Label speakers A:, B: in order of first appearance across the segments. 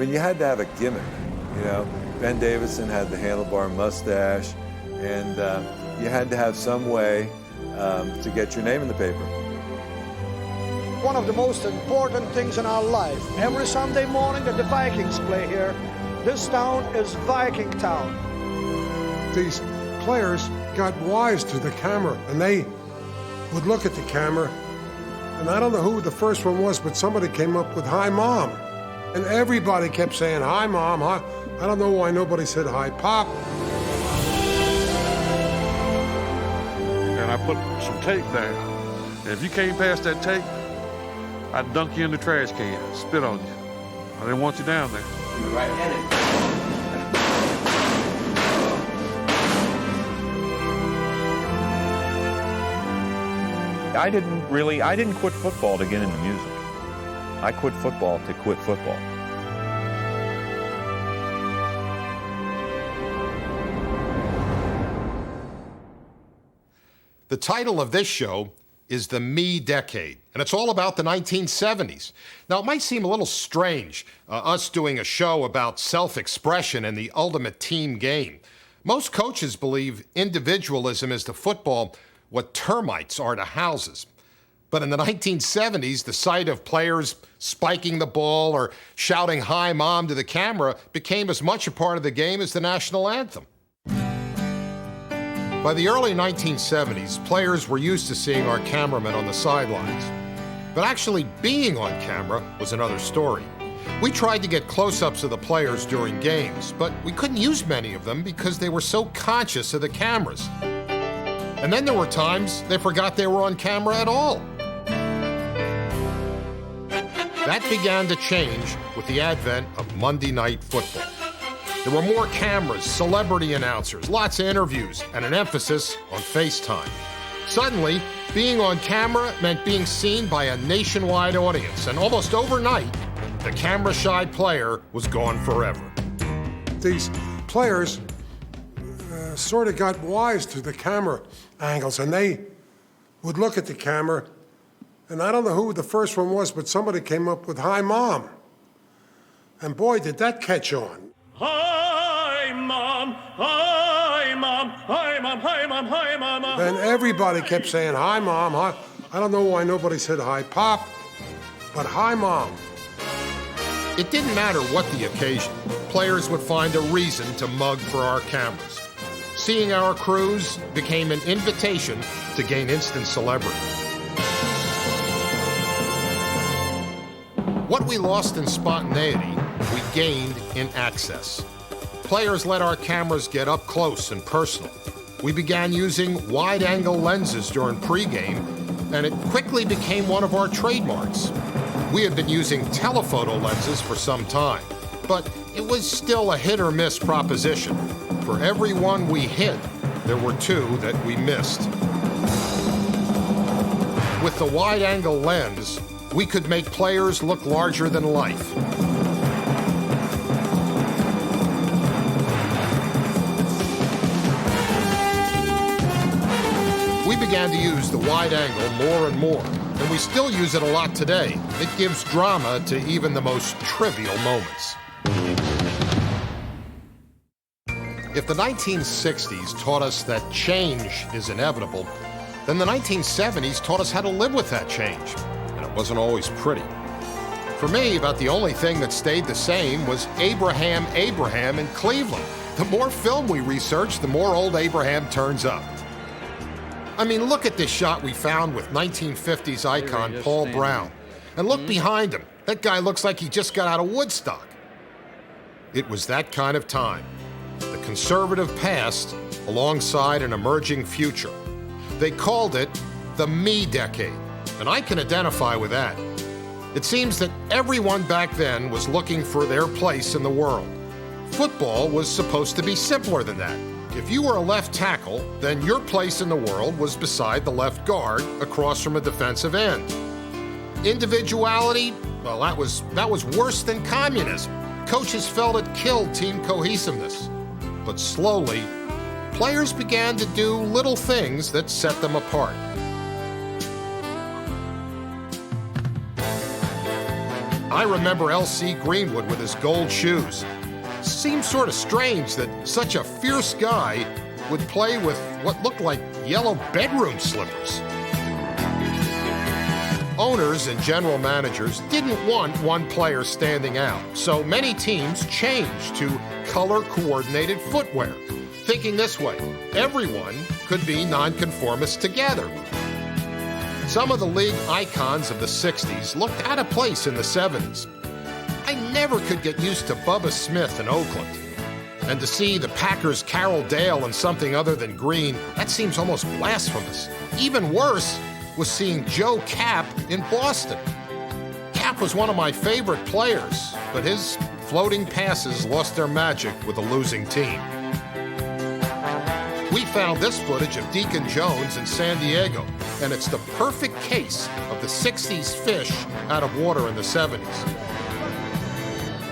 A: mean, you had to have a gimmick, you know. Ben Davidson had the handlebar mustache, and you had to have some way to get your name in the paper.
B: One of the most important things in our life, every Sunday morning that the Vikings play here, this town is Viking town.
C: These players got wise to the camera, and they would look at the camera, and I don't know who the first one was, but somebody came up with "Hi, Mom." And everybody kept saying, "Hi, Mom, hi." I don't know why nobody said "Hi, Pop."
D: And I put some tape there. And if you came past that tape, I'd dunk you in the trash can, spit on you. I didn't want you down there.
E: You were right-handed.
F: I didn't quit football to get into music. I quit football to quit football.
G: The title of this show is The Me Decade, and it's all about the 1970s. Now, it might seem a little strange, us doing a show about self-expression and the ultimate team game. Most coaches believe individualism is to football what termites are to houses. But in the 1970s, the sight of players spiking the ball or shouting "Hi, Mom" to the camera became as much a part of the game as the national anthem. By the early 1970s, players were used to seeing our cameramen on the sidelines. But actually being on camera was another story. We tried to get close-ups of the players during games, but we couldn't use many of them because they were so conscious of the cameras. And then there were times they forgot they were on camera at all. That began to change with the advent of Monday Night Football. There were more cameras, celebrity announcers, lots of interviews, and an emphasis on FaceTime. Suddenly, being on camera meant being seen by a nationwide audience, and almost overnight, the camera-shy player was gone forever.
C: These players sort of got wise to the camera angles, and they would look at the camera, and I don't know who the first one was, but somebody came up with "Hi, Mom." And boy, did that catch on.
H: Hi, Mom, hi, Mom, hi, Mom, hi, Mom, hi, Mama.
C: Then everybody kept saying "Hi, Mom, hi." I don't know why nobody said "Hi, Pop," but "Hi, Mom."
G: It didn't matter what the occasion. Players would find a reason to mug for our cameras. Seeing our crews became an invitation to gain instant celebrity. What we lost in spontaneity, we gained in access. Players let our cameras get up close and personal. We began using wide-angle lenses during pregame, and it quickly became one of our trademarks. We had been using telephoto lenses for some time, but it was still a hit-or-miss proposition. For every one we hit, there were two that we missed. With the wide-angle lens, we could make players look larger than life. We began to use the wide angle more and more, and we still use it a lot today. It gives drama to even the most trivial moments. If the 1960s taught us that change is inevitable, then the 1970s taught us how to live with that change. And it wasn't always pretty. For me, about the only thing that stayed the same was Abraham in Cleveland. The more film we research, the more old Abraham turns up. I mean, look at this shot we found with 1950s icon Paul Brown. And look behind him. That guy looks like he just got out of Woodstock. It was that kind of time. The conservative past alongside an emerging future. They called it the Me Decade, and I can identify with that. It seems that everyone back then was looking for their place in the world. Football was supposed to be simpler than that. If you were a left tackle, then your place in the world was beside the left guard across from a defensive end. Individuality, well, that was worse than communism. Coaches felt it killed team cohesiveness. But slowly, players began to do little things that set them apart. I remember L.C. Greenwood with his gold shoes. Seems sort of strange that such a fierce guy would play with what looked like yellow bedroom slippers. Owners and general managers didn't want one player standing out, so many teams changed to color-coordinated footwear, thinking this way: everyone could be nonconformist together. Some of the league icons of the 60s looked out of place in the 70s. I never could get used to Bubba Smith in Oakland. And to see the Packers' Carroll Dale in something other than green, that seems almost blasphemous. Even worse was seeing Joe Kapp in Boston. Kapp was one of my favorite players, but his floating passes lost their magic with a losing team. We found this footage of Deacon Jones in San Diego, and it's the perfect case of the 60s fish out of water in the 70s.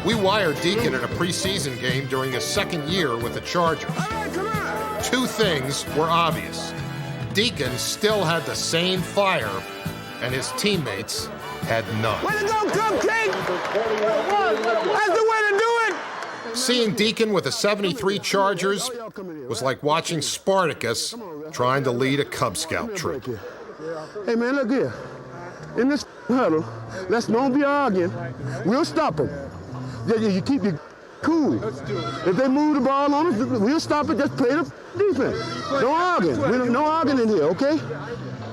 G: We wired Deacon in a preseason game during his second year with the Chargers. Two things were obvious. Deacon still had the same fire, and his teammates had none.
E: Way to go, Cupcake! That's the way to do it!
G: Seeing Deacon with the 73 Chargers was like watching Spartacus trying to lead a Cub Scout troop.
E: Hey, man, look here. In this huddle, let's don't be arguing. We'll stop them. You keep your cool. If they move the ball on us, we'll stop it. Just play the defense. No arguing. No arguing in here, okay?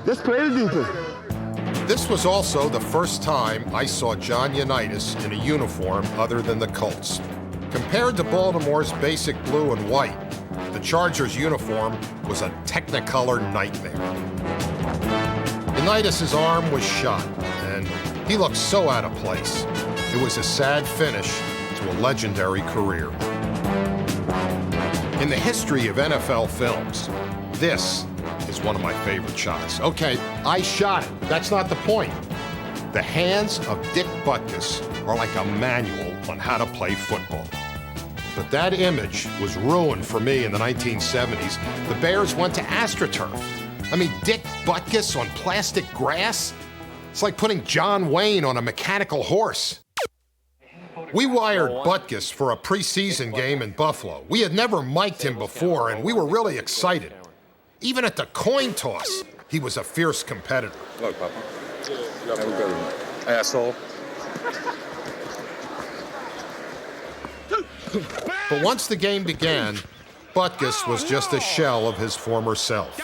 E: Just play the defense.
G: This was also the first time I saw John Unitas in a uniform other than the Colts. Compared to Baltimore's basic blue and white, the Chargers uniform was a Technicolor nightmare. Unitas' arm was shot, and he looked so out of place. It was a sad finish to a legendary career. In the history of NFL films, this is one of my favorite shots. Okay, I shot it. That's not the point. The hands of Dick Butkus are like a manual on how to play football. But that image was ruined for me in the 1970s. The Bears went to AstroTurf. I mean, Dick Butkus on plastic grass? It's like putting John Wayne on a mechanical horse. We wired Butkus for a preseason game in Buffalo. We had never mic'd him before, and we were really excited. Even at the coin toss, he was a fierce competitor.
I: Look, Papa. Have a good one, asshole.
G: But once the game began, Butkus was just a shell of his former self.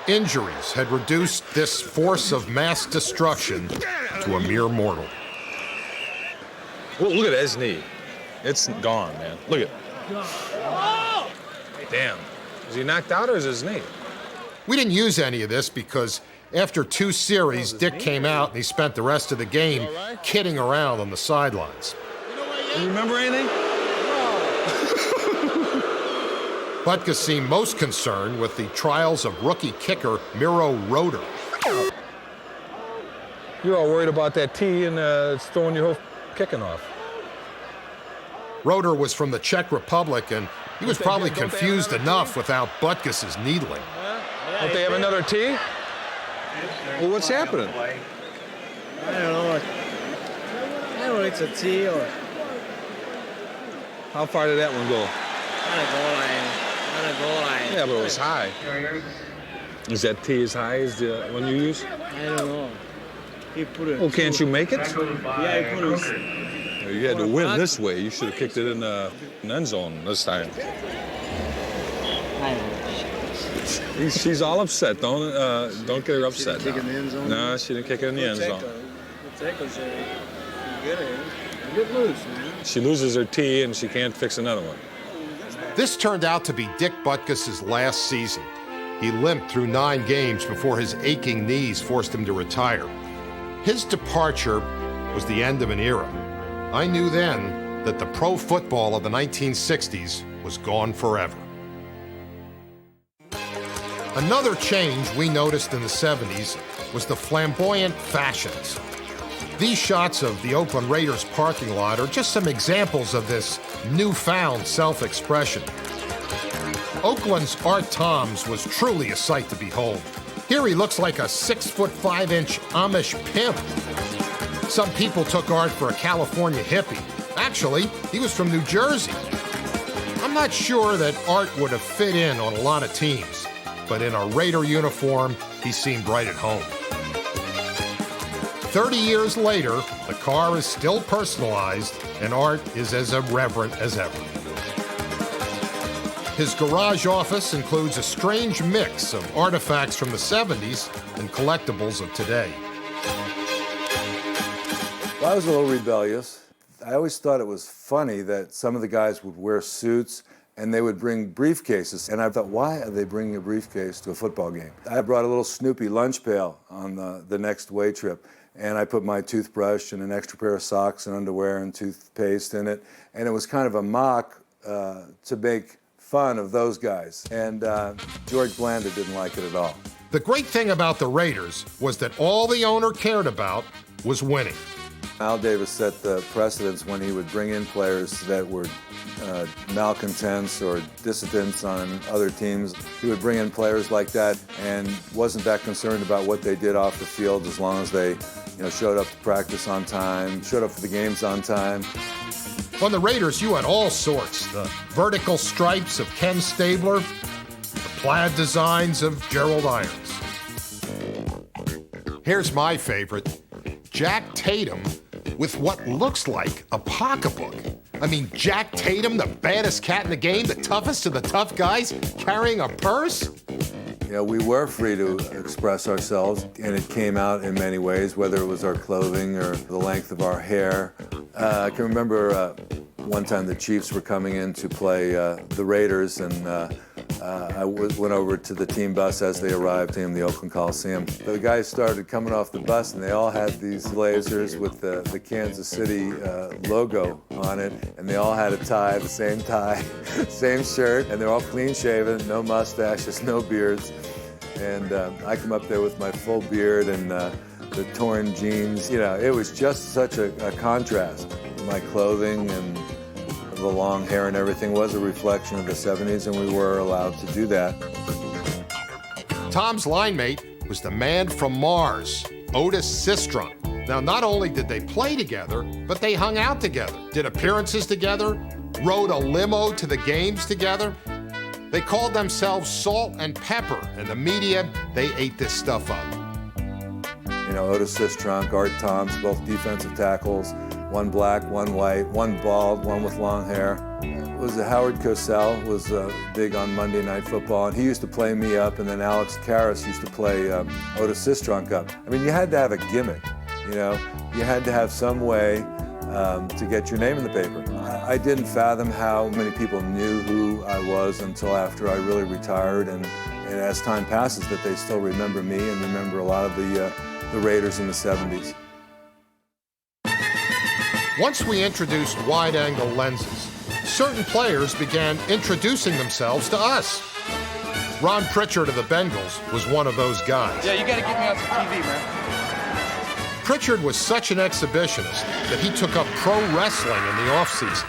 G: Injuries had reduced this force of mass destruction to a mere mortal.
I: Well, look at his knee. It's gone, man. Look at it. Damn. Is he knocked out or is his knee?
G: We didn't use any of this because after 2 series, Dick came out and he spent the rest of the game kidding around on the sidelines.
I: You remember anything?
G: Butkus seemed most concerned with the trials of rookie kicker Miro Roeder.
I: You're all worried about that tee and it's throwing your whole kicking off.
G: Roeder was from the Czech Republic, and he was probably confused enough without Butkus's needling.
I: Don't they have another tee? Well, what's happening?
J: I don't know. I don't know if it's a tee or...
I: How far did that one go?
J: On a goal line. On a goal line.
I: Yeah, but it was high. Is that tee as high as the one you use?
J: I don't know. He put it...
I: Well, can't you make it?
J: Yeah, he put it...
I: You had to win this way. You should have kicked it in the end zone this time. She's all upset. Don't get her upset.
J: She didn't kick it in the end zone?
I: No, she didn't kick it in the end zone.
J: Get loose, man.
I: She loses her tee and she can't fix another one.
G: This turned out to be Dick Butkus's last season. He limped through 9 games before his aching knees forced him to retire. His departure was the end of an era. I knew then that the pro football of the 1960s was gone forever. Another change we noticed in the 70s was the flamboyant fashions. These shots of the Oakland Raiders parking lot are just some examples of this newfound self-expression. Oakland's Art Toms was truly a sight to behold. Here he looks like a 6'5" Amish pimp. Some people took Art for a California hippie. Actually, he was from New Jersey. I'm not sure that Art would have fit in on a lot of teams, but in a Raider uniform, he seemed right at home. 30 years later, the car is still personalized, and Art is as irreverent as ever. His garage office includes a strange mix of artifacts from the 70s and collectibles of today.
A: Well, I was a little rebellious. I always thought it was funny that some of the guys would wear suits and they would bring briefcases. And I thought, why are they bringing a briefcase to a football game? I brought a little Snoopy lunch pail on the next away trip. And I put my toothbrush and an extra pair of socks and underwear and toothpaste in it. And it was kind of a mock to make fun of those guys. And George Blanda didn't like it at all.
G: The great thing about the Raiders was that all the owner cared about was winning.
A: Al Davis set the precedence when he would bring in players that were malcontents or dissidents on other teams. He would bring in players like that and wasn't that concerned about what they did off the field as long as they showed up to practice on time, showed up for the games on time.
G: On the Raiders, you had all sorts. The vertical stripes of Ken Stabler, the plaid designs of Gerald Irons. Here's my favorite, Jack Tatum with what looks like a pocketbook. I mean, Jack Tatum, the baddest cat in the game, the toughest of the tough guys, carrying a purse?
A: We were free to express ourselves, and it came out in many ways, whether it was our clothing or the length of our hair. I can remember one time the Chiefs were coming in to play the Raiders, and I went over to the team bus as they arrived in the Oakland Coliseum. The guys started coming off the bus, and they all had these blazers with the Kansas City logo on it, and they all had a tie, the same tie, same shirt, and they're all clean-shaven, no mustaches, no beards. And I come up there with my full beard and the torn jeans. It was just such a contrast. My clothing and the long hair and everything was a reflection of the 70s, and we were allowed to do that.
G: Tom's line mate was the man from Mars, Otis Sistrunk. Now, not only did they play together, but they hung out together, did appearances together, rode a limo to the games together. They called themselves Salt and Pepper, and the media, they ate this stuff up.
A: Otis Sistrunk, Art Toms, both defensive tackles, one black, one white, one bald, one with long hair. Howard Cosell was big on Monday Night Football, and he used to play me up, and then Alex Karras used to play Otis Sistrunk up. I mean, you had to have a gimmick, You had to have some way to get your name in the paper. I didn't fathom how many people knew who I was until after I really retired, and as time passes that they still remember me and remember a lot of the Raiders in the 70s.
G: Once we introduced wide-angle lenses, certain players began introducing themselves to us. Ron Pritchard of the Bengals was one of those guys.
J: Yeah, you got to get me on some TV, man.
G: Pritchard was such an exhibitionist that he took up pro wrestling in the offseason.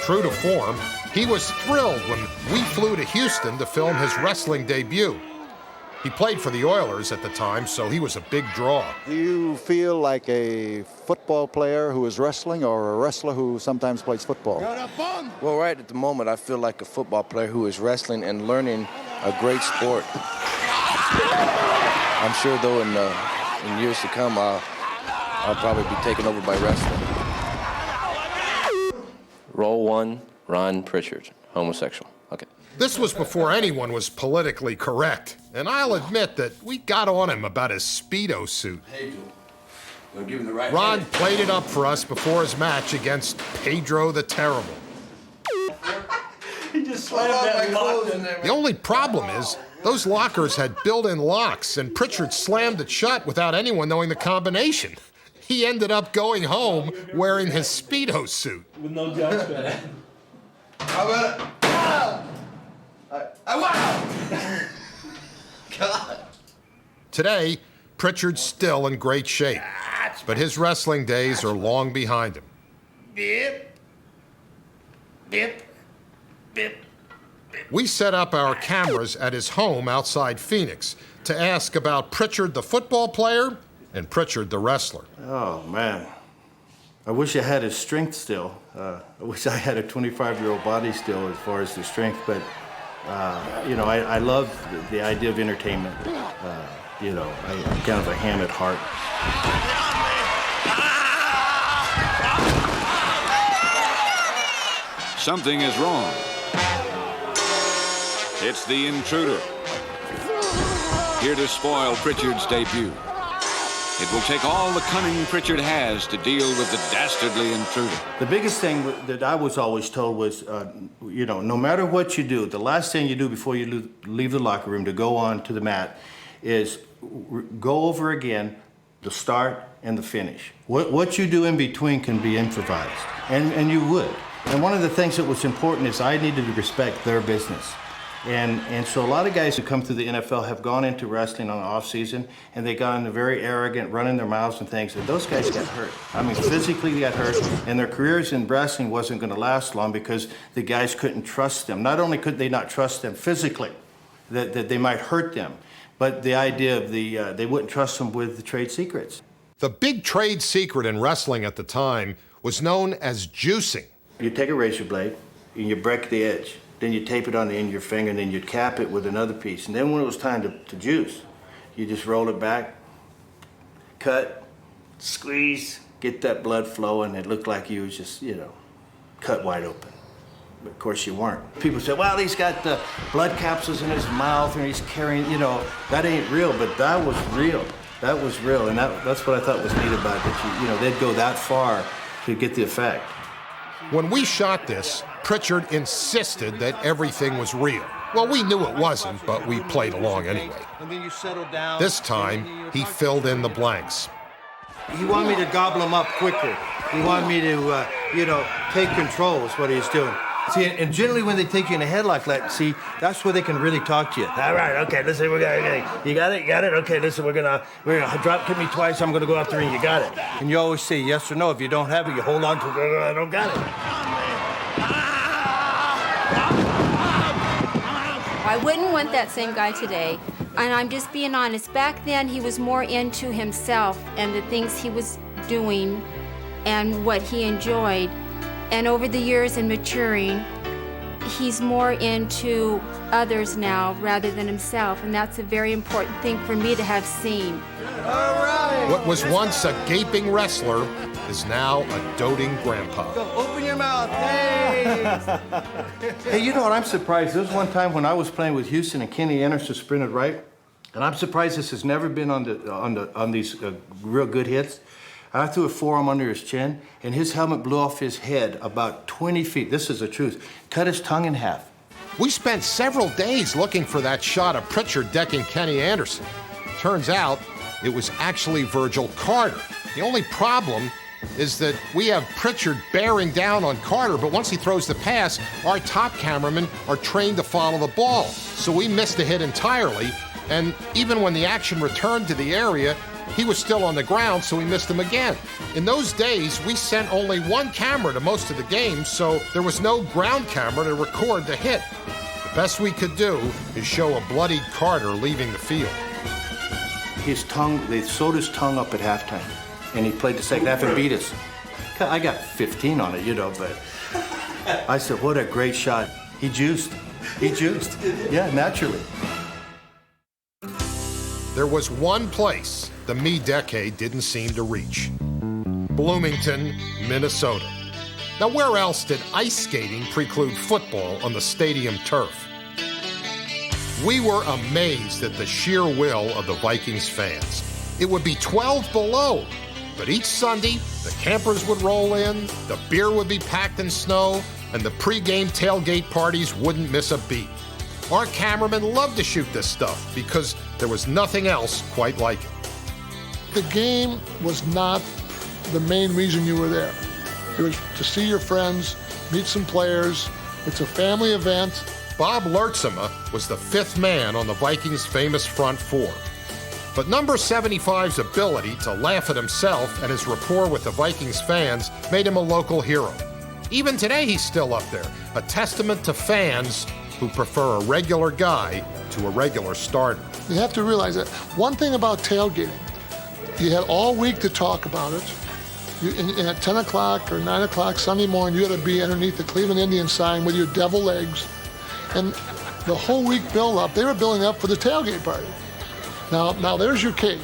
G: True to form, he was thrilled when we flew to Houston to film his wrestling debut. He played for the Oilers at the time, so he was a big draw.
K: Do you feel like a football player who is wrestling or a wrestler who sometimes plays football?
J: Well, right at the moment, I feel like a football player who is wrestling and learning a great sport. I'm sure, though, in years to come, I'll probably be taken over by wrestling.
L: Role 1, Ron Pritchard, homosexual. Okay.
G: This was before anyone was politically correct, and I'll admit that we got on him about his Speedo suit. Ron played it up for us before his match against Pedro the Terrible.
J: He just slammed that lock in there.
G: The only problem is those lockers had built-in locks, and Pritchard slammed it shut without anyone knowing the combination. He ended up going home wearing his Speedo suit.
J: With no judgment.
K: How about it?
J: God.
G: Today, Pritchard's still in great shape, but his wrestling days are long behind him.
J: Bip. Bip. Bip.
G: We set up our cameras at his home outside Phoenix to ask about Pritchard the football player and Pritchard the wrestler.
M: Oh, man. I wish I had his strength still. I wish I had a 25-year-old body still as far as the strength, but, you know, I love the idea of entertainment. You know, I'm kind of a ham at heart.
N: Something is wrong. It's the intruder, here to spoil Pritchard's debut. It will take all the cunning Pritchard has to deal with the dastardly intruder.
M: The biggest thing that I was always told was, you know, no matter what you do, the last thing you do before you leave the locker room to go on to the mat is go over again the start and the finish. What you do in between can be improvised, and you would. And one of the things that was important is I needed to respect their business. And so a lot of guys who come through the NFL have gone into wrestling on the off season, and they got into very arrogant, running their mouths and things, and those guys got hurt. I mean, physically they got hurt, and their careers in wrestling wasn't going to last long because the guys couldn't trust them. Not only could they not trust them physically, that they might hurt them, but the idea of they wouldn't trust them with the trade secrets.
G: The big trade secret in wrestling at the time was known as juicing.
M: You take a razor blade, and you break the edge. Then you tape it on the end of your finger, and then you'd cap it with another piece. And then when it was time to juice, you just roll it back, cut, squeeze, get that blood flowing. It looked like you was just, you know, cut wide open. But of course you weren't. People say, well, he's got the blood capsules in his mouth, and he's carrying, you know, that ain't real, but that was real. That was real, and that's what I thought was neat about it. You know, they'd go that far to get the effect.
G: When we shot this, Pritchard insisted that everything was real. Well, we knew it wasn't, but we played along anyway.
M: And then you settle down.
G: This time, he filled in the blanks.
M: He wanted me to gobble them up quicker. He wanted me to, you know, take control is what he was doing. See, and generally when they take you in a headlock, like, see, that's where they can really talk to you. All right, okay, listen, you got it? Okay, listen, we're gonna drop kick me twice, I'm gonna go up the ring, you got it. And you always say yes or no. If you don't have it, you hold on to it, I don't got it.
O: I wouldn't want that same guy today. And I'm just being honest. Back then, he was more into himself and the things he was doing and what he enjoyed. And over the years in maturing, he's more into others now rather than himself. And that's a very important thing for me to have seen.
M: All right.
G: What was once a gaping wrestler is now a doting grandpa.
M: Go, open your mouth. Hey. Hey, you know what? I'm surprised. There was one time when I was playing with Houston and Kenny Anderson sprinted right, and I'm surprised this has never been on these real good hits. I threw a forearm under his chin, and his helmet blew off his head about 20 feet. This is the truth. Cut his tongue in half.
G: We spent several days looking for that shot of Pritchard decking Kenny Anderson. Turns out it was actually Virgil Carter. The only problem is that we have Pritchard bearing down on Carter, but once he throws the pass, our top cameramen are trained to follow the ball. So we missed the hit entirely, and even when the action returned to the area, he was still on the ground, so we missed him again. In those days, we sent only one camera to most of the games, so there was no ground camera to record the hit. The best we could do is show a bloodied Carter leaving the field.
M: His tongue, they sewed his tongue up at halftime, and he played the second half and beat us. I got 15 on it, you know, but I said, what a great shot. He juiced. He juiced. Yeah, naturally.
G: There was one place the me decade didn't seem to reach. Bloomington, Minnesota. Now, where else did ice skating preclude football on the stadium turf? We were amazed at the sheer will of the Vikings fans. It would be 12 below, but each Sunday, the campers would roll in, the beer would be packed in snow, and the pregame tailgate parties wouldn't miss a beat. Our cameramen loved to shoot this stuff because there was nothing else quite like it.
P: The game was not the main reason you were there. It was to see your friends, meet some players. It's a family event.
G: Bob Lertzema was the fifth man on the Vikings' famous front four. But number 75's ability to laugh at himself and his rapport with the Vikings fans made him a local hero. Even today, he's still up there, a testament to fans who prefer a regular guy to a regular starter.
P: You have to realize that one thing about tailgating, You had all week to talk about it. And at 10 o'clock or 9 o'clock Sunday morning, you had to be underneath the Cleveland Indians sign with your devil legs. And the whole week build-up, they were building up for the tailgate party. Now there's your cake.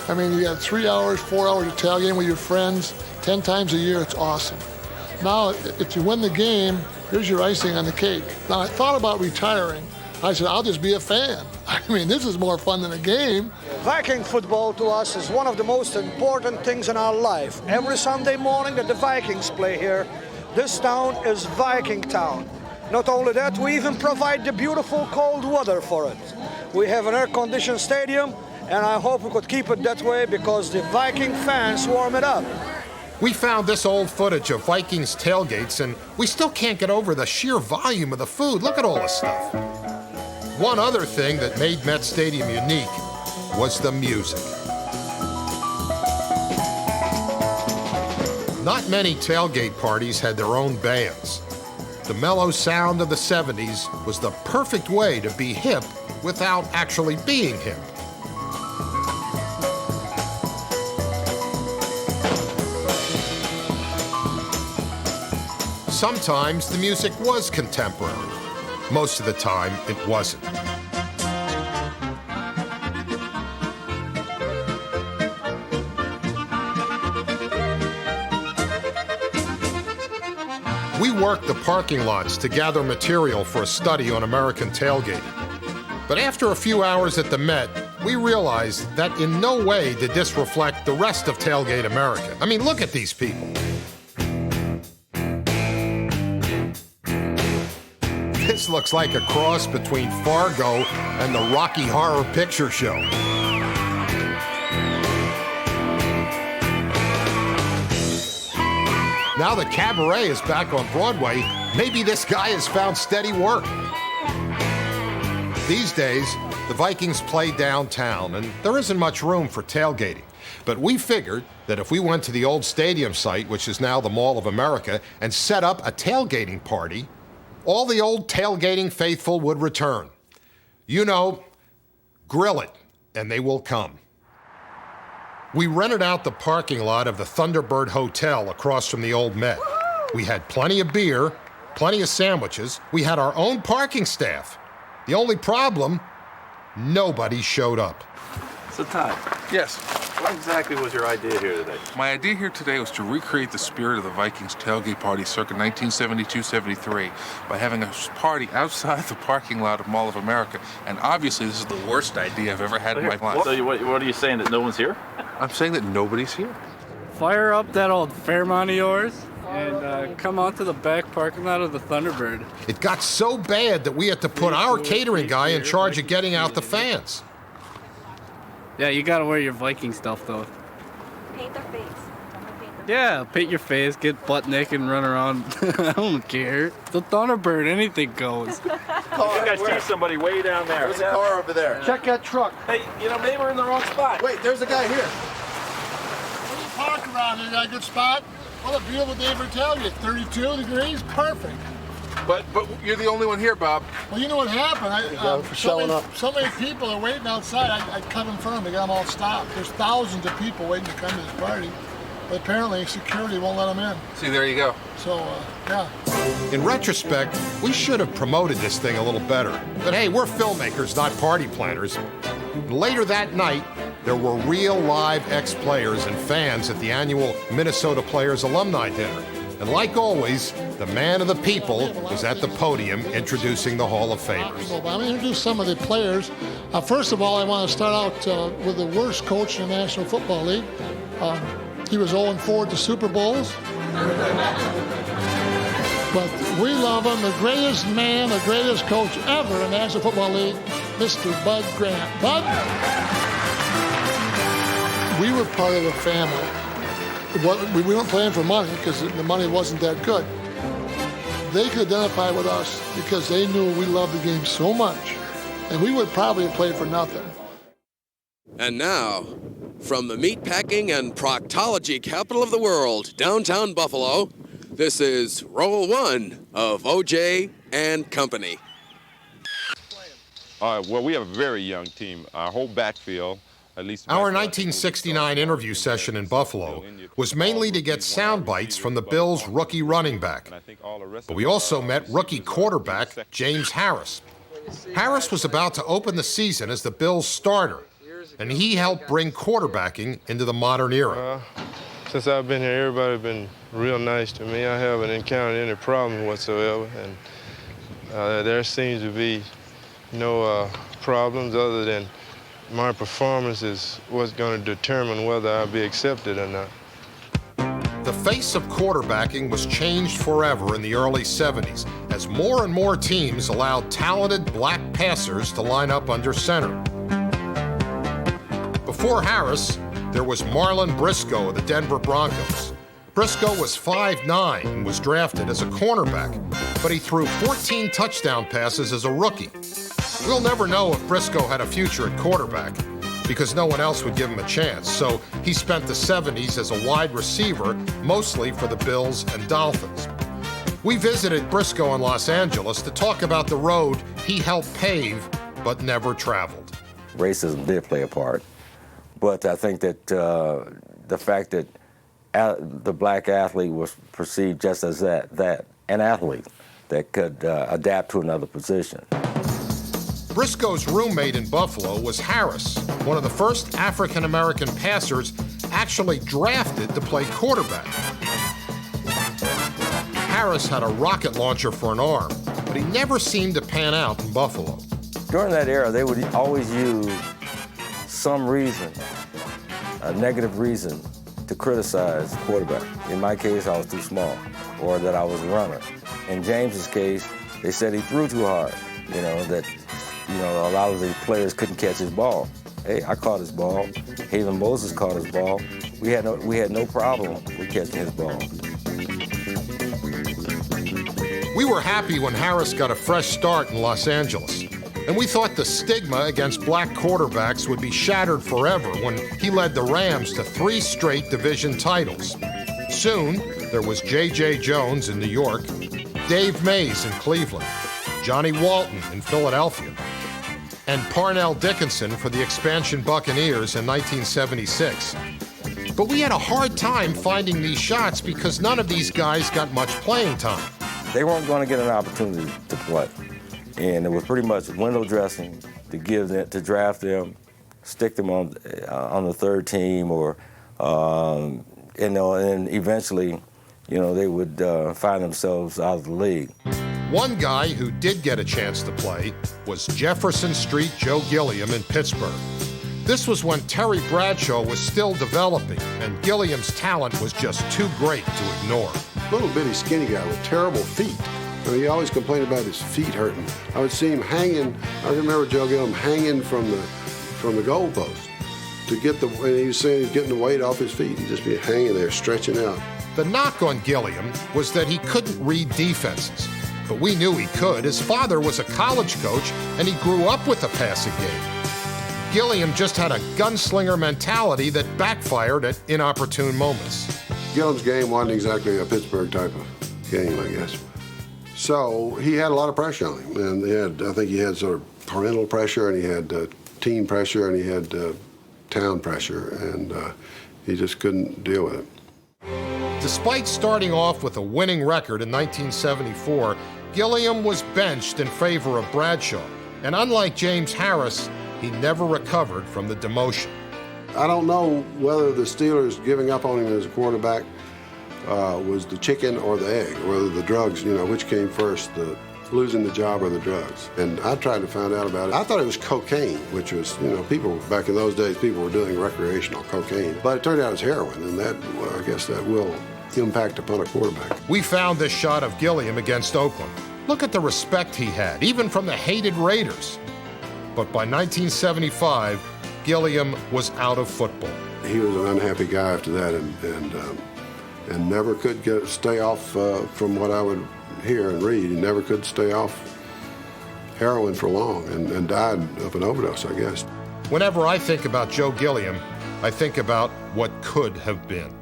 P: I mean, you got 3 hours, 4 hours of tailgating with your friends 10 times a year. It's awesome. Now, if you win the game, here's your icing on the cake. Now, I thought about retiring. I said, I'll just be a fan. I mean, this is more fun than a game.
B: Viking football to us is one of the most important things in our life. Every Sunday morning that the Vikings play here, this town is Viking town. Not only that, we even provide the beautiful cold weather for it. We have an air-conditioned stadium, and I hope we could keep it that way because the Viking fans warm it up.
G: We found this old footage of Vikings tailgates, and we still can't get over the sheer volume of the food. Look at all this stuff. One other thing that made Met Stadium unique was the music. Not many tailgate parties had their own bands. The mellow sound of the 70s was the perfect way to be hip without actually being hip. Sometimes the music was contemporary. Most of the time, it wasn't. We worked the parking lots to gather material for a study on American tailgating. But after a few hours at the Met, we realized that in no way did this reflect the rest of Tailgate America. I mean, look at these people. This looks like a cross between Fargo and the Rocky Horror Picture Show. Now that Cabaret is back on Broadway, maybe this guy has found steady work. These days, the Vikings play downtown, and there isn't much room for tailgating. But we figured that if we went to the old stadium site, which is now the Mall of America, and set up a tailgating party, all the old tailgating faithful would return. You know, grill it, and they will come. We rented out the parking lot of the Thunderbird Hotel across from the old Met. We had plenty of beer, plenty of sandwiches. We had our own parking staff. The only problem, nobody showed up.
Q: So Todd,
D: Yes.
Q: what exactly was your idea here today?
D: My idea here today was to recreate the spirit of the Vikings tailgate party circa 1972-73 by having a party outside the parking lot of Mall of America. And obviously, this is the worst idea I've ever had in my life.
Q: So what are you saying, that no one's here?
D: I'm saying that nobody's here.
R: Fire up that old Fairmont of yours and come out to the back parking lot of the Thunderbird.
G: It got so bad that we had to put our catering guy in charge of getting out the fans.
R: Yeah, you gotta wear your Viking stuff though.
S: Paint their face.
R: Yeah, paint your face, get butt naked and run around. I don't care. The Thunderbird, anything goes.
Q: You guys see somebody way down there.
E: There's a car over there.
B: Check that truck.
Q: Hey, maybe we're in the wrong spot.
E: Wait, there's a guy here.
P: When you park around here, you got a good spot? What a beautiful day for tailgate. 32 degrees, perfect.
D: But you're the only one here, Bob.
P: Well, you know what happened? So many people are waiting outside. I cut in front of them. They got them all stopped. There's thousands of people waiting to come to this party. But apparently, security won't let them in.
D: See, there you go.
P: So, yeah.
G: In retrospect, we should have promoted this thing a little better. But hey, we're filmmakers, not party planners. Later that night, there were real live ex-players and fans at the annual Minnesota Players Alumni Dinner. And like always, the man of the people was at the podium introducing the Hall of Famers.
P: I'm going to introduce some of the players. First of all, I want to start out with the worst coach in the National Football League. He was 0-4 at the Super Bowls. But we love him, the greatest man, the greatest coach ever in the National Football League, Mr. Bud Grant. Bud, we were part of the family. We weren't playing for money because the money wasn't that good. They could identify with us because they knew we loved the game so much, and we would probably have played for nothing.
T: And now, from the meatpacking and proctology capital of the world, downtown Buffalo, this is Roll One of O.J. and Company.
U: Well, we have a very young team. Our whole backfield
G: Our 1969 interview session in Buffalo was mainly to get sound bites from the Bills' rookie running back. But we also met rookie quarterback James Harris. Harris was about to open the season as the Bills' starter, and he helped bring quarterbacking into the modern era.
S: Since I've been here, everybody's been real nice to me. I haven't encountered any problems whatsoever, and there seems to be no problems other than my performance is what's going to determine whether I'll be accepted or not.
G: The face of quarterbacking was changed forever in the early 70s as more and more teams allowed talented black passers to line up under center. Before Harris, there was Marlon Briscoe of the Denver Broncos. Briscoe was 5'9" and was drafted as a cornerback, but he threw 14 touchdown passes as a rookie. We'll never know if Briscoe had a future at quarterback because no one else would give him a chance, so he spent the 70s as a wide receiver, mostly for the Bills and Dolphins. We visited Briscoe in Los Angeles to talk about the road he helped pave but never traveled.
U: Racism did play a part, but I think that the fact that the black athlete was perceived just as that an athlete that could adapt to another position.
G: Briscoe's roommate in Buffalo was Harris, one of the first African-American passers actually drafted to play quarterback. Harris had a rocket launcher for an arm, but he never seemed to pan out in Buffalo.
U: During that era, they would always use some reason, a negative reason, to criticize the quarterback. In my case, I was too small, or that I was a runner. In James's case, they said he threw too hard, that a lot of the players couldn't catch his ball. Hey, I caught his ball. Haven Moses caught his ball. We had no problem with catching his ball.
G: We were happy when Harris got a fresh start in Los Angeles, and we thought the stigma against black quarterbacks would be shattered forever when he led the Rams to 3 straight division titles. Soon, there was J.J. Jones in New York, Dave Mays in Cleveland, Johnny Walton in Philadelphia, and Parnell Dickinson for the expansion Buccaneers in 1976. But we had a hard time finding these shots because none of these guys got much playing time.
U: They weren't going to get an opportunity to play. And it was pretty much window dressing to draft them, stick them on the third team, or and eventually, they would find themselves out of the league.
G: One guy who did get a chance to play was Jefferson Street Joe Gilliam in Pittsburgh. This was when Terry Bradshaw was still developing, and Gilliam's talent was just too great to ignore.
V: Little bitty skinny guy with terrible feet. He always complained about his feet hurting. I would see him hanging. I remember Joe Gilliam hanging from the goalpost to get and he was saying he was getting the weight off his feet and just be hanging there, stretching out.
G: The knock on Gilliam was that he couldn't read defenses. But we knew he could. His father was a college coach, and he grew up with the passing game. Gilliam just had a gunslinger mentality that backfired at inopportune moments.
V: Gilliam's game wasn't exactly a Pittsburgh type of game, I guess. So he had a lot of pressure on him, and I think he had sort of parental pressure, and he had team pressure, and he had town pressure, and he just couldn't deal with it.
G: Despite starting off with a winning record in 1974, Gilliam was benched in favor of Bradshaw, and unlike James Harris, he never recovered from the demotion.
V: I don't know whether the Steelers giving up on him as a quarterback was the chicken or the egg, or whether the drugs, which came first, the losing the job or the drugs. And I tried to find out about it. I thought it was cocaine, which was, people, back in those days, people were doing recreational cocaine. But it turned out it was heroin, and that, I guess that will impact upon a quarterback.
G: We found this shot of Gilliam against Oakland. Look at the respect he had, even from the hated Raiders. But by 1975, Gilliam was out of football.
V: He was an unhappy guy after that, and never could stay off, from what I would hear and read, he never could stay off heroin for long, and died of an overdose, I guess.
G: Whenever I think about Joe Gilliam, I think about what could have been.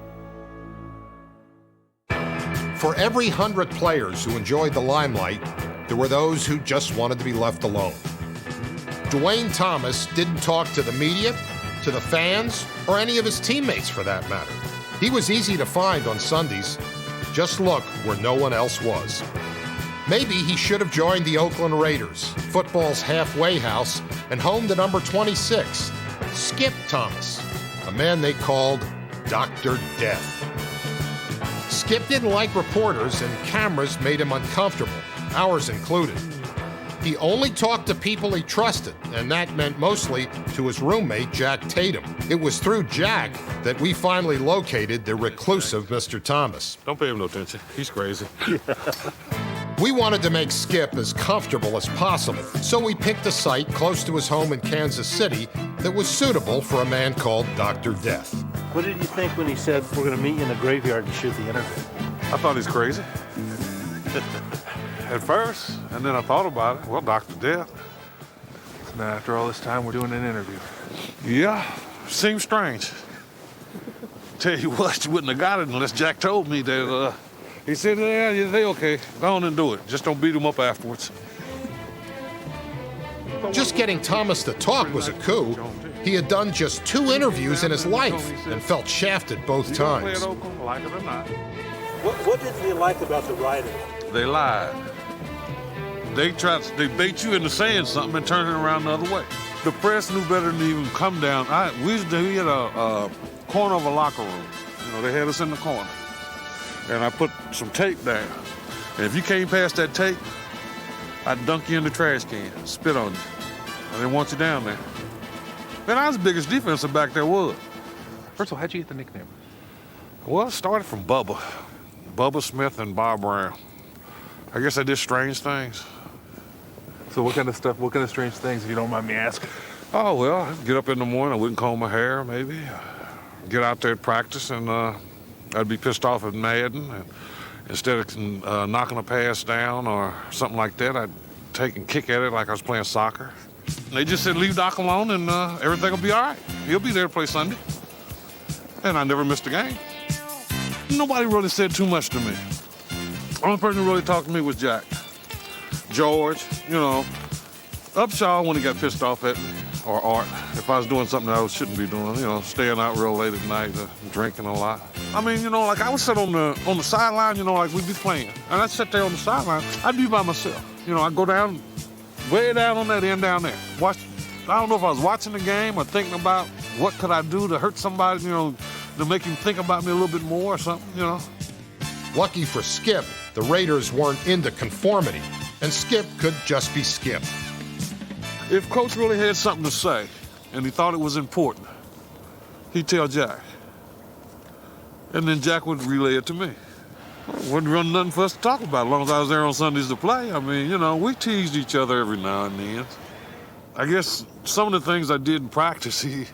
G: For every 100 players who enjoyed the limelight, there were those who just wanted to be left alone. Dwayne Thomas didn't talk to the media, to the fans, or any of his teammates for that matter. He was easy to find on Sundays. Just look where no one else was. Maybe he should have joined the Oakland Raiders, football's halfway house, and home to number 26, Skip Thomas, a man they called Dr. Death. Skip didn't like reporters, and cameras made him uncomfortable, ours included. He only talked to people he trusted, and that meant mostly to his roommate, Jack Tatum. It was through Jack that we finally located the reclusive Mr. Thomas.
D: Don't pay him no attention. He's crazy.
G: We wanted to make Skip as comfortable as possible, so we picked a site close to his home in Kansas City that was suitable for a man called Dr. Death.
F: What did you think when he said, we're going to meet you in the graveyard to shoot the interview?
D: I thought he's crazy. At first, and then I thought about it. Well, Dr. Death. Now, after all this time, we're doing an interview. Yeah, seems strange. Tell you what, you wouldn't have got it unless Jack told me that, he said, yeah, they okay. Go on and do it. Just don't beat him up afterwards.
G: Just getting Thomas to talk was a coup. He had done just 2 interviews in his life and felt shafted both times.
D: Like it or not.
F: What did you like about the writing?
D: They lied. They bait you into saying something and turn it around the other way. The press knew better than to even come down. We had a corner of a locker room. You know, they had us in the corner. And I put some tape down. And if you came past that tape, I'd dunk you in the trash can, spit on you. I didn't want you down there. Man, I was the biggest defensive back there was. First of all, how'd you get the nickname? Well, it started from Bubba. Bubba Smith and Bob Brown. I guess I did strange things.
H: So what kind of stuff, what kind of strange things, if you don't mind me asking?
D: Oh, well, I'd get up in the morning, I wouldn't comb my hair, maybe. Get out there and practice, and I'd be pissed off at Madden. And instead of knocking a pass down or something like that, I'd take and kick at it like I was playing soccer. And they just said, leave Doc alone and everything will be all right. He'll be there to play Sunday. And I never missed a game. Nobody really said too much to me. The only person who really talked to me was Jack. George, you know, Upshaw when he got pissed off at me, or Art, if I was doing something that I shouldn't be doing, you know, staying out real late at night, drinking a lot. I mean, you know, like I would sit on the sideline, you know, like we'd be playing, and I'd sit there on the sideline, I'd be by myself. You know, I'd go down, way down on that end down there. Watch, I don't know if I was watching the game or thinking about what could I do to hurt somebody, you know, to make him think about me a little bit more or something, you know.
G: Lucky for Skip, the Raiders weren't into conformity, and Skip could just be Skip.
D: If Coach really had something to say and he thought it was important, he'd tell Jack. And then Jack would relay it to me. Wouldn't run nothing for us to talk about as long as I was there on Sundays to play. I mean, you know, we teased each other every now and then. I guess some of the things I did in practice, he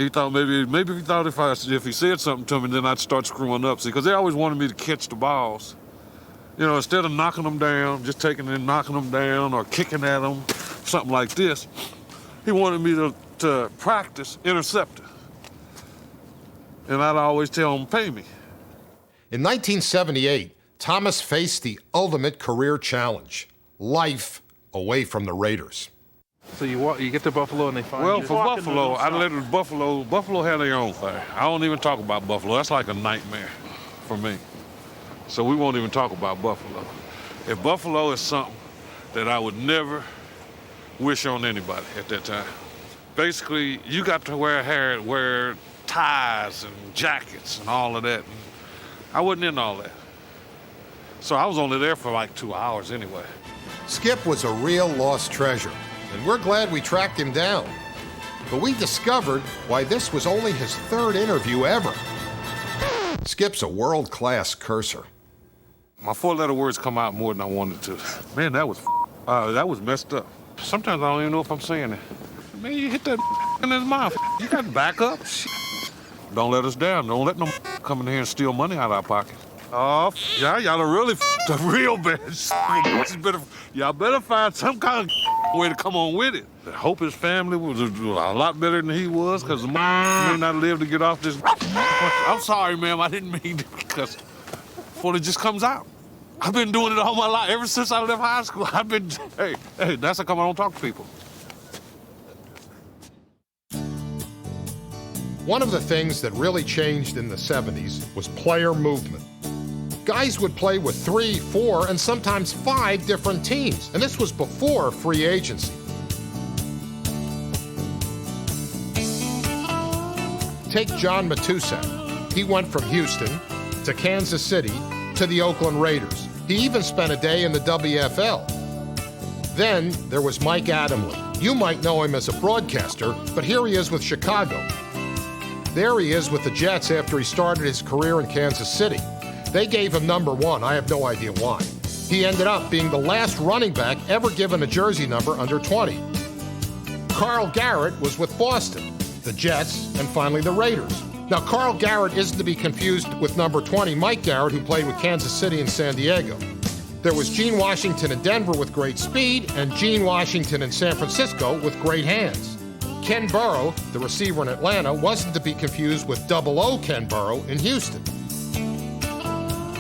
D: thought maybe he thought if he said something to me, then I'd start screwing up. See, because they always wanted me to catch the balls. You know, instead of knocking them down, just taking and knocking them down or kicking at them, something like this, he wanted me to practice intercepting. And I'd always tell him, pay me.
G: In 1978, Thomas faced the ultimate career challenge, life away from the Raiders.
H: So you get to Buffalo and they find you?
D: Well, for Buffalo, I let it Buffalo had their own thing. I don't even talk about Buffalo. That's like a nightmare for me. So we won't even talk about Buffalo. If Buffalo is something that I would never wish on anybody at that time. Basically, you got to wear ties and jackets and all of that. And I wasn't in all that. So I was only there for like 2 hours anyway.
G: Skip was a real lost treasure, and we're glad we tracked him down. But we discovered why this was only his 3rd interview ever. Skip's a world-class cursor.
D: My 4-letter words come out more than I wanted to. Man, that was messed up. Sometimes I don't even know if I'm saying it. Man, you hit that in his mouth. You got to back up. Don't let us down. Don't let no come in here and steal money out of our pocket. Oh, yeah, y'all are really the real bad. Y'all better find some kind of way to come on with it. I hope his family was a lot better than he was, because the mom may not live to get off this. I'm sorry, ma'am, I didn't mean to, because it just comes out. I've been doing it all my life. Ever since I left high school, I've been, hey, that's how come I don't talk to people.
G: One of the things that really changed in the 70s was player movement. Guys would play with 3, 4, and sometimes 5 different teams, and this was before free agency. Take John Matuszak. He went from Houston to Kansas City to the Oakland Raiders. He even spent a day in the WFL. Then there was Mike Adamle. You might know him as a broadcaster, but here he is with Chicago. There he is with the Jets after he started his career in Kansas City. They gave him number 1. I have no idea why. He ended up being the last running back ever given a jersey number under 20. Carl Garrett was with Boston, the Jets, and finally the Raiders. Now, Carl Garrett isn't to be confused with number 20, Mike Garrett, who played with Kansas City and San Diego. There was Gene Washington in Denver with great speed, and Gene Washington in San Francisco with great hands. Ken Burrow, the receiver in Atlanta, wasn't to be confused with 00 Ken Burrow in Houston.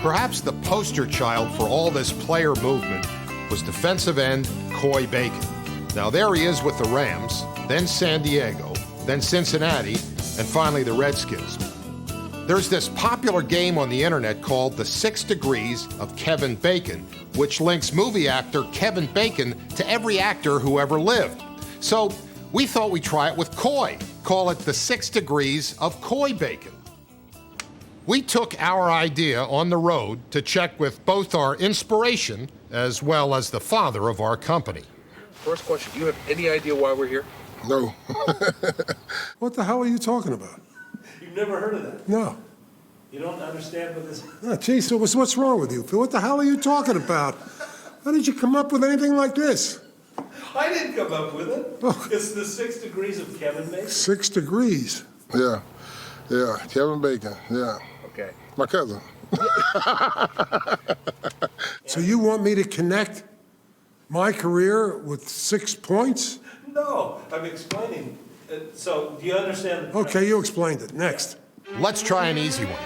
G: Perhaps the poster child for all this player movement was defensive end Coy Bacon. Now there he is with the Rams, then San Diego, then Cincinnati, and finally the Redskins. There's this popular game on the internet called The 6 Degrees of Kevin Bacon, which links movie actor Kevin Bacon to every actor who ever lived. So we thought we'd try it with Coy. Call it The 6 Degrees of Coy Bacon. We took our idea on the road to check with both our inspiration as well as the father of our company.
D: First question, do you have any idea why we're here?
E: No. What the hell are you talking about?
F: You've never heard of that?
E: No.
F: You don't understand what this is?
E: Oh, geez, so what's wrong with you, Phil? What the hell are you talking about? How did you come up with anything like this?
F: I didn't come up with it.
E: Oh.
F: It's the 6 Degrees of Kevin Bacon.
E: 6 degrees.
C: Yeah, Kevin Bacon, yeah.
D: Okay.
C: My cousin.
E: So you want me to connect my career with 6 points?
F: No, I'm explaining. So, do you understand?
E: Okay, you explained it. Next.
G: Let's try an easy one.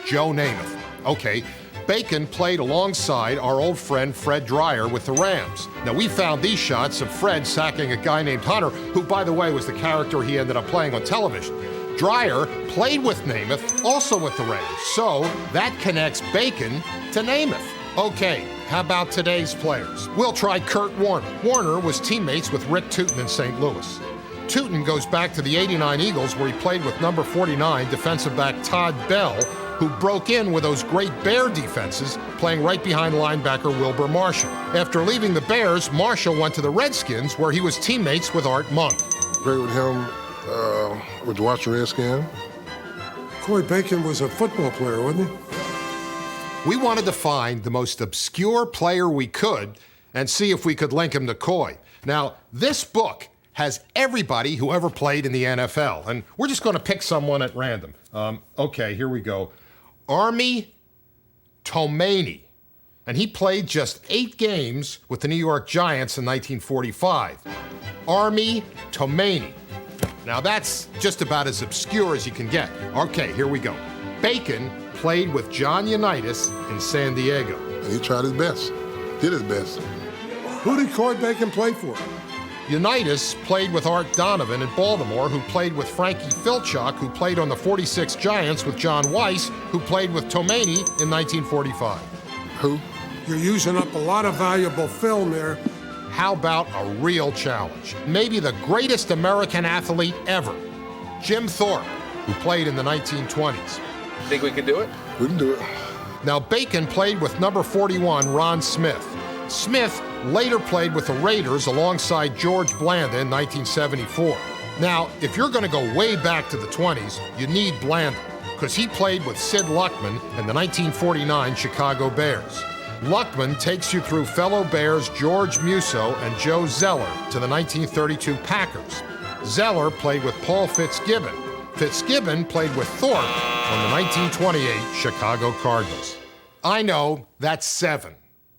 G: Joe Namath. Okay, Bacon played alongside our old friend Fred Dreyer with the Rams. Now, we found these shots of Fred sacking a guy named Hunter, who, by the way, was the character he ended up playing on television. Dreyer played with Namath, also with the Rams. So, that connects Bacon to Namath. Okay, how about today's players? We'll try Kurt Warner. Warner was teammates with Rick Tootin in St. Louis. Tootin goes back to the '89 Eagles, where he played with number 49 defensive back Todd Bell, who broke in with those great Bear defenses, playing right behind linebacker Wilbur Marshall. After leaving the Bears, Marshall went to the Redskins, where he was teammates with Art Monk.
C: Played with him with the Washington Redskins.
E: Coy Bacon was a football player, wasn't he?
G: We wanted to find the most obscure player we could and see if we could link him to Coy. Now, this book has everybody who ever played in the NFL, and we're just going to pick someone at random. Okay, here we go. Army Tomaney. And he played just 8 games with the New York Giants in 1945. Army Tomaney. Now, that's just about as obscure as you can get. Okay, here we go. Bacon played with John Unitas in San Diego.
C: He tried his best, did his best.
E: Who did Coy Bacon play for?
G: Unitas played with Art Donovan in Baltimore, who played with Frankie Filchuk, who played on the 46 Giants with John Weiss, who played with Tomaney in 1945.
C: Who?
E: You're using up a lot of valuable film there.
G: How about a real challenge? Maybe the greatest American athlete ever, Jim Thorpe, who played in the 1920s.
D: Think we can do it?
C: We can do it.
G: Now, Bacon played with number 41, Ron Smith. Smith later played with the Raiders alongside George Blanda in 1974. Now, if you're going to go way back to the 20s, you need Blanda, because he played with Sid Luckman in the 1949 Chicago Bears. Luckman takes you through fellow Bears George Musso and Joe Zeller to the 1932 Packers. Zeller played with Paul Fitzgibbon. Fitzgibbon played with Thorpe on the 1928 Chicago Cardinals. I know, that's 7.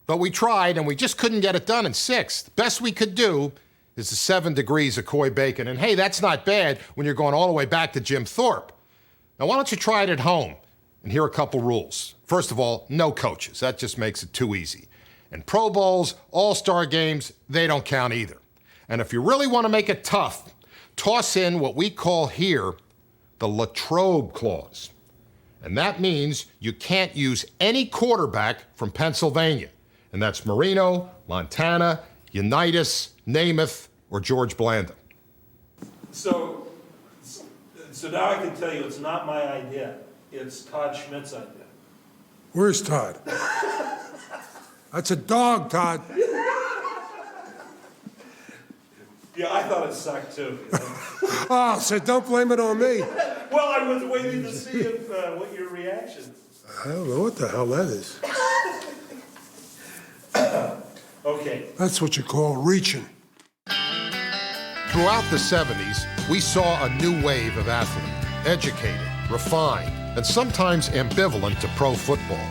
G: But we tried, and we just couldn't get it done in 6. The best we could do is the 7 degrees of Coy Bacon. And hey, that's not bad when you're going all the way back to Jim Thorpe. Now, why don't you try it at home? And here are a couple rules. First of all, no coaches. That just makes it too easy. And Pro Bowls, All-Star games, they don't count either. And if you really want to make it tough, toss in what we call here the Latrobe Clause. And that means you can't use any quarterback from Pennsylvania. And that's Marino, Montana, Unitas, Namath, or George Blanda.
A: So now I can tell you it's not my idea. It's Todd Schmidt's idea.
I: Where's Todd? That's a dog, Todd.
A: Yeah, I thought it sucked too.
I: Oh, so don't blame it on me.
A: Well, I was waiting to see if, what your reaction.
I: I don't know what the hell that is.
A: Okay.
I: That's what you call reaching.
G: Throughout the 70s, we saw a new wave of athlete, educated, refined, and sometimes ambivalent to pro football.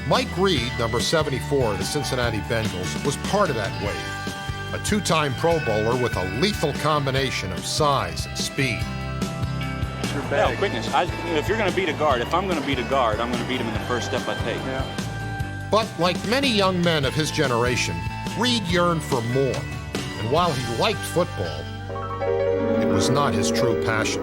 G: Mike Reed, number 74 of the Cincinnati Bengals, was part of that wave. A two-time Pro Bowler with a lethal combination of size and speed.
W: No, quickness. If you're going to beat a guard, if I'm going to beat a guard, I'm going to beat him in the first step I take. Yeah.
G: But like many young men of his generation, Reed yearned for more. And while he liked football, it was not his true passion.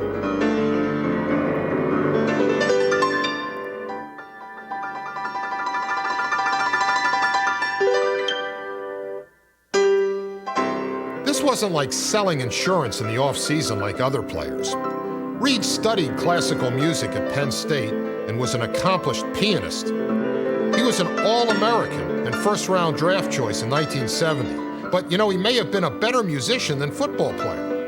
G: This wasn't like selling insurance in the off-season like other players. Reed studied classical music at Penn State and was an accomplished pianist. He was an All-American and first-round draft choice in 1970. But, you know, he may have been a better musician than football player.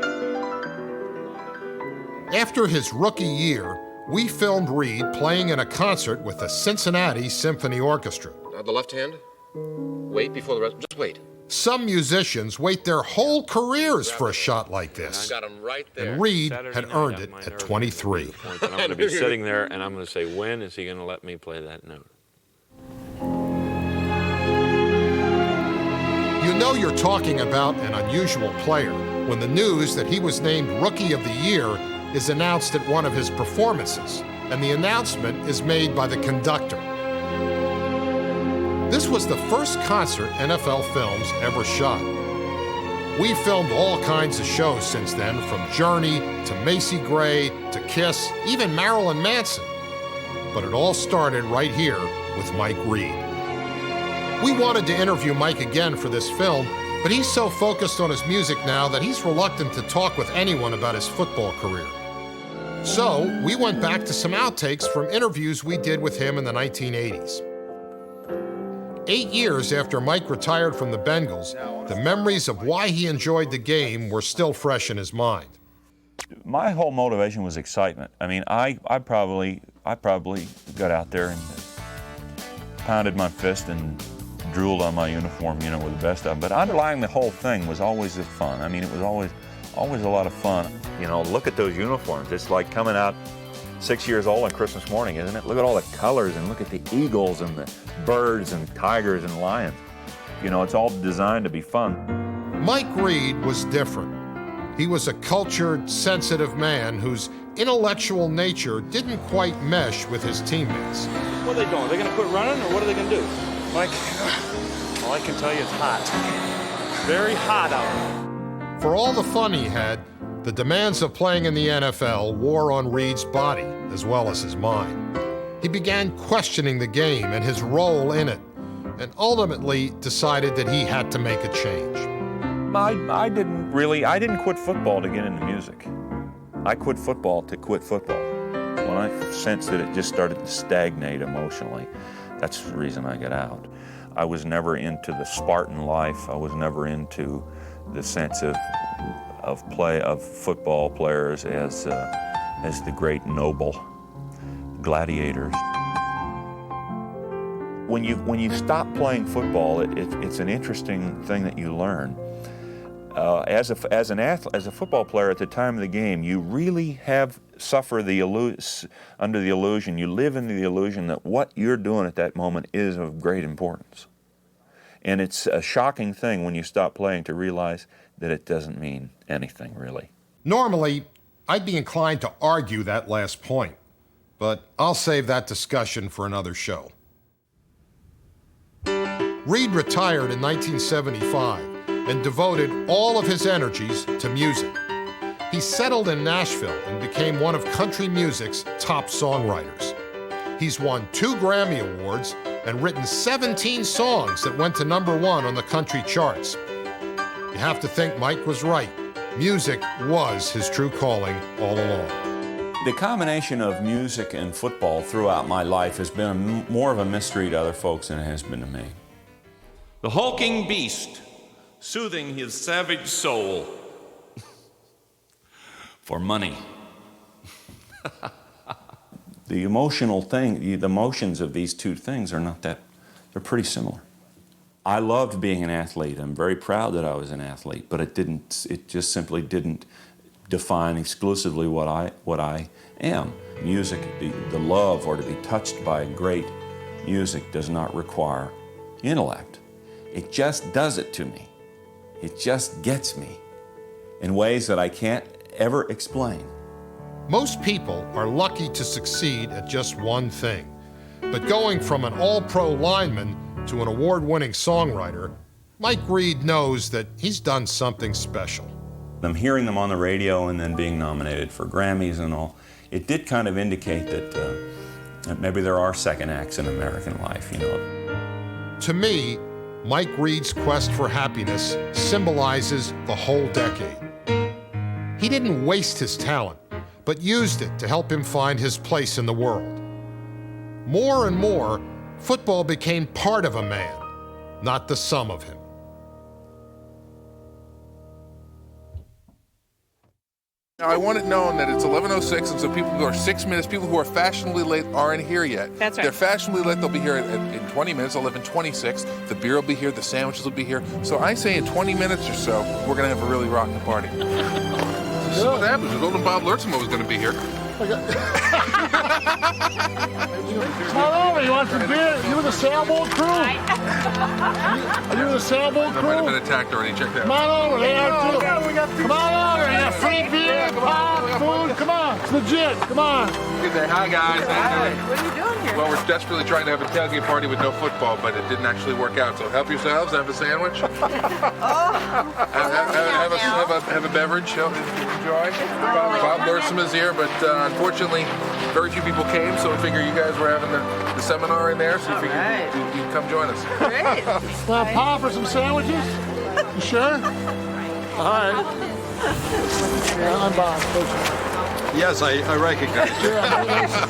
G: After his rookie year, we filmed Reed playing in a concert with the Cincinnati Symphony Orchestra.
X: The left hand. Wait before the rest. Just wait.
G: Some musicians wait their whole careers for a shot like this.
X: I got him right there.
G: And Reed had earned it at 23.
Y: I'm going to be sitting there and I'm going to say, when is he going to let me play that note?
G: You know you're talking about an unusual player when the news that he was named Rookie of the Year is announced at one of his performances, and the announcement is made by the conductor. This was the first concert NFL Films ever shot. We filmed all kinds of shows since then, from Journey to Macy Gray to Kiss, even Marilyn Manson. But it all started right here with Mike Reed. We wanted to interview Mike again for this film, but he's so focused on his music now that he's reluctant to talk with anyone about his football career. So we went back to some outtakes from interviews we did with him in the 1980s. 8 years after Mike retired from the Bengals, the memories of why he enjoyed the game were still fresh in his mind.
Z: My whole motivation was excitement. I mean, I probably got out there and pounded my fist and drooled on my uniform, you know, with the best of them. But underlying the whole thing was always the fun. I mean, it was always a lot of fun. You know, look at those uniforms. It's like coming out 6 years old on Christmas morning, isn't it? Look at all the colors and look at the eagles and the birds and tigers and lions. You know, it's all designed to be fun.
G: Mike Reed was different. He was a cultured, sensitive man whose intellectual nature didn't quite mesh with his teammates.
W: What are they doing? Are they going to quit running, or what are they going to do?
F: Mike, all I can tell you is hot. Very hot out there.
G: For all the fun he had, the demands of playing in the NFL wore on Reed's body as well as his mind. He began questioning the game and his role in it, and ultimately decided that he had to make a change.
Z: I didn't quit football to get into music. I quit football to quit football. When I sensed that it just started to stagnate emotionally, that's the reason I got out. I was never into the Spartan life. I was never into the sense of football players as the great noble gladiators. When you stop playing football, it's an interesting thing that you learn. As a football player at the time of the game, you really suffer under the illusion. You live in the illusion that what you're doing at that moment is of great importance. And it's a shocking thing when you stop playing to realize that it doesn't mean anything, really.
G: Normally, I'd be inclined to argue that last point, but I'll save that discussion for another show. Reed retired in 1975 and devoted all of his energies to music. he settled in Nashville and became one of country music's top songwriters. He's won 2 Grammy Awards and written 17 songs that went to #1 on the country charts. You have to think Mike was right. Music was his true calling all along.
Z: The combination of music and football throughout my life has been more of a mystery to other folks than it has been to me.
J: The hulking beast, soothing his savage soul for money.
Z: The emotional thing, the emotions of these two things are not that, they're pretty similar. I loved being an athlete. I'm very proud that I was an athlete, but it just simply didn't define exclusively what I am. Music, the love or to be touched by great music does not require intellect. It just does it to me. It just gets me in ways that I can't ever explain.
G: Most people are lucky to succeed at just one thing, but going from an all-pro lineman to an award-winning songwriter, Mike Reid knows that he's done something special.
Z: I'm hearing them on the radio and then being nominated for Grammys and all. It did kind of indicate that maybe there are second acts in American life, you know.
G: To me, Mike Reid's quest for happiness symbolizes the whole decade. He didn't waste his talent, but used it to help him find his place in the world. More and more, football became part of a man, not the sum of him.
D: Now, I want it known that it's 11:06, and so people who are 6 minutes, people who are fashionably late aren't here yet.
K: That's right.
D: They're fashionably late, they'll be here in 20 minutes, 11:26. The beer will be here, the sandwiches will be here. So I say in 20 minutes or so, we're going to have a really rocking party. So see what happens. If Golden Bob Lurtzman was going to be here.
E: Come over, you want some beer? You with the sailboat crew? Are you with the sailboat
D: I
E: crew?
D: might have been attacked already. Check that
E: Come
D: out.
E: on over, they are too. Come on over, you got free beer, pop, food, come on. It's legit, come on.
D: Good day. Hi, guys.
K: Hi. What are you doing here?
D: Well, we're desperately trying to have a tailgate party with no football, but it didn't actually work out. So help yourselves. Have a sandwich. have a beverage. Enjoy. Bob Lurtzman is here, but unfortunately, very few people came. So we figure you guys were having the seminar in there, so we figured you'd come join us.
K: Great.
E: Want pop or some sandwiches? You sure? All right. Yeah, I'm Bob.
L: Yes, I recognize you.
E: Yeah, nice to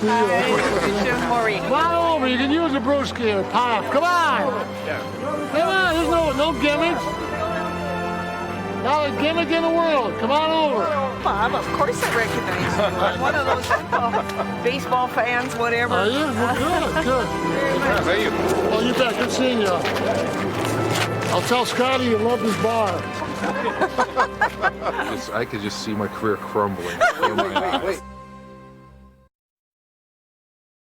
E: see you. Come on over, you can use a brewski or pop. Come on. Come on, there's no gimmicks. Not a gimmick in the world. Come on over.
K: Bob, of course I recognize you. I'm one of those football, baseball fans, whatever.
E: Are you? Well, good.
L: Thank you.
E: Well, you bet. Good seeing you. I'll tell Scotty you love this bar.
D: I could just see my career crumbling.
L: Wait.